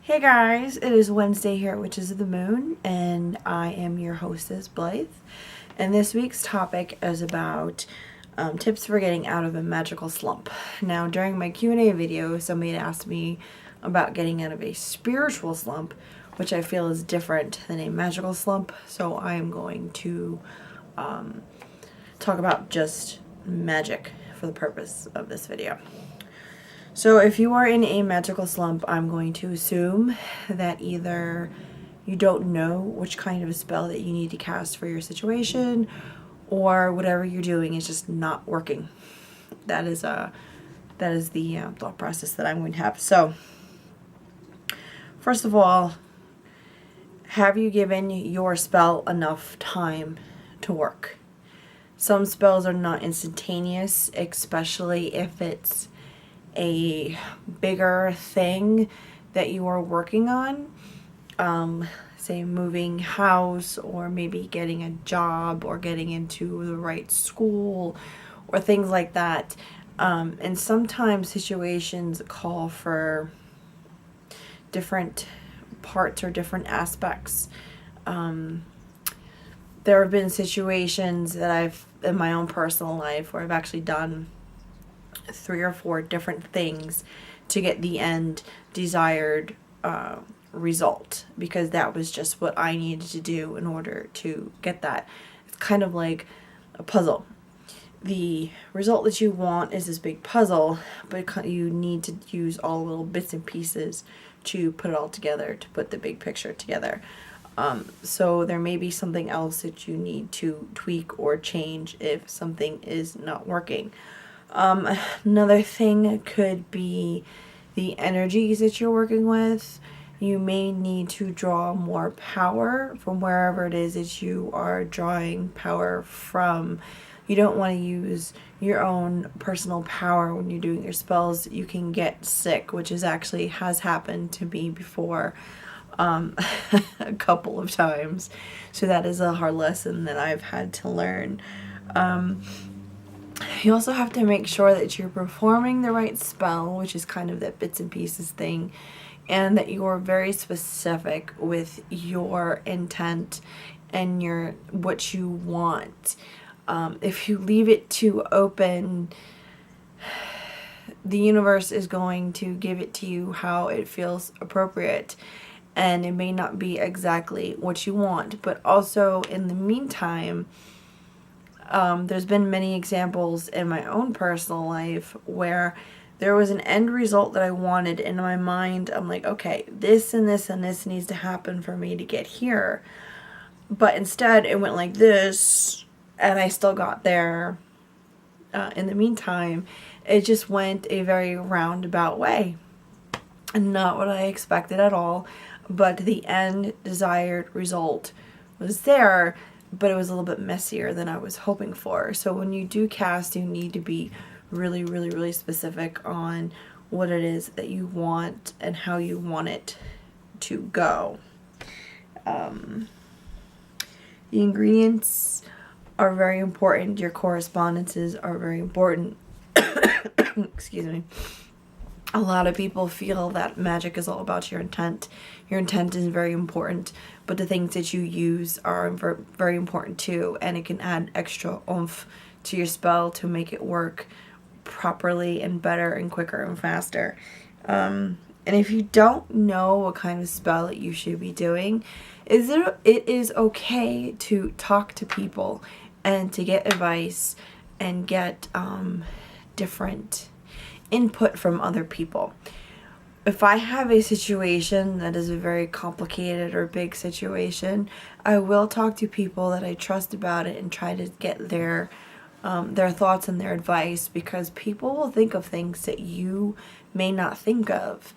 Hey guys, it is Wednesday here at Witches of the Moon, and I am your hostess, Blythe. And this week's topic is about tips for getting out of a magical slump. Now, during my Q&A video, somebody had asked me about getting out of a spiritual slump, which I feel is different than a magical slump. So I am going to talk about just magic for the purpose of this video. So if you are in a magical slump, I'm going to assume that either you don't know which kind of a spell that you need to cast for your situation, or whatever you're doing is just not working. That is the thought process that I'm going to have. So first of all, have you given your spell enough time to work? Some spells are not instantaneous, especially if it's a bigger thing that you are working on, say moving house, or maybe getting a job, or getting into the right school, or things like that. And sometimes situations call for different parts or different aspects. There have been situations that I've, in my own personal life, where I've actually done 3 or 4 different things to get the end desired result, because that was just what I needed to do in order to get that. It's kind of like a puzzle. The result that you want is this big puzzle, but you need to use all the little bits and pieces to put it all together, to put the big picture together. So there may be something else that you need to tweak or change if something is not working. Another thing could be the energies that you're working with. You may need to draw more power from wherever it is that you are drawing power from. You don't want to use your own personal power when you're doing your spells. You can get sick, which has happened to me before, a couple of times. So that is a hard lesson that I've had to learn. You also have to make sure that you're performing the right spell, which is kind of that bits and pieces thing, and that you are very specific with your intent and what you want. If you leave it too open, the universe is going to give it to you how it feels appropriate, and it may not be exactly what you want. But also, in the meantime, there's been many examples in my own personal life where there was an end result that I wanted. In my mind, I'm like, okay, this and this and this needs to happen for me to get here. But instead, it went like this, and I still got there. In the meantime, it just went a very roundabout way. And not what I expected at all, but the end desired result was there, but it was a little bit messier than I was hoping for. So when you do cast, you need to be really, really, really specific on what it is that you want and how you want it to go. The ingredients are very important. Your correspondences are very important. Excuse me. A lot of people feel that magic is all about your intent. Your intent is very important, but the things that you use are very important too, and it can add extra oomph to your spell to make it work properly and better and quicker and faster. And if you don't know what kind of spell that you should be doing, it is okay to talk to people and to get advice and get different input from other people. If I have a situation that is a very complicated or big situation, I will talk to people that I trust about it and try to get their thoughts and their advice, because people will think of things that you may not think of.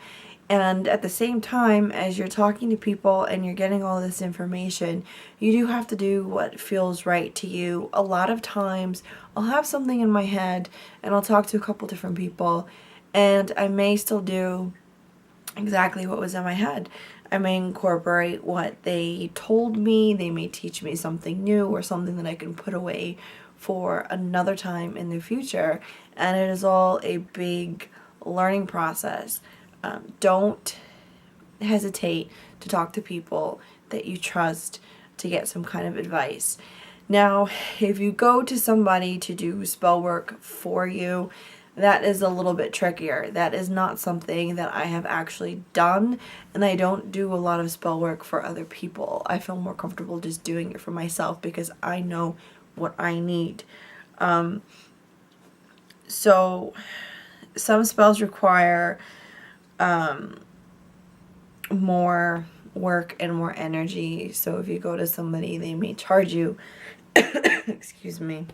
And at the same time, as you're talking to people and you're getting all this information, you do have to do what feels right to you. A lot of times, I'll have something in my head and I'll talk to a couple different people, and I may still do exactly what was in my head. I may incorporate what they told me. They may teach me something new or something that I can put away for another time in the future. And it is all a big learning process. Don't hesitate to talk to people that you trust to get some kind of advice. Now, if you go to somebody to do spell work for you, that is a little bit trickier. That is not something that I have actually done, and I don't do a lot of spell work for other people. I feel more comfortable just doing it for myself because I know what I need. So some spells require more work and more energy. So if you go to somebody, they may charge you excuse me,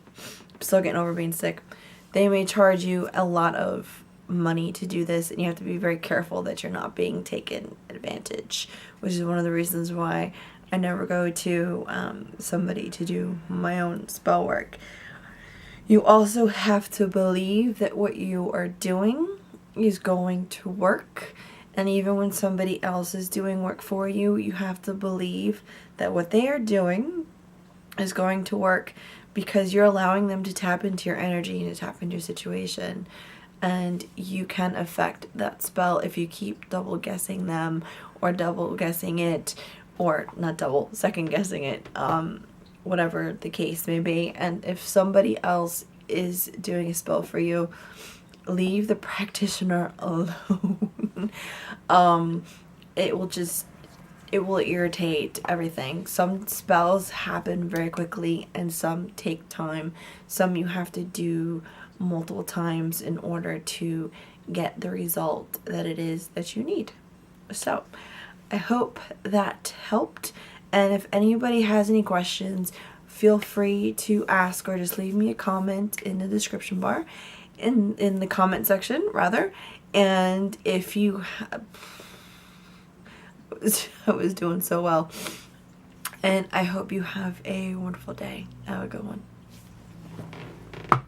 I'm still getting over being sick. They may charge you a lot of money to do this, and you have to be very careful that you're not being taken advantage, which is one of the reasons why I never go to somebody to do my own spell work. You also have to believe that what you are doing is going to work. And even when somebody else is doing work for you, you have to believe that what they are doing is going to work, because you're allowing them to tap into your energy and to tap into your situation. And you can affect that spell if you keep double guessing them, or double guessing it, or not double, second guessing it, whatever the case may be. And if somebody else is doing a spell for you, leave the practitioner alone. It will irritate everything. Some spells happen very quickly and some take time. Some you have to do multiple times in order to get the result that it is that you need. So I hope that helped. And if anybody has any questions, feel free to ask, or just leave me a comment in the description bar, in the comment section rather. And if you I was doing so well. And I hope you have a wonderful day. Have a good one.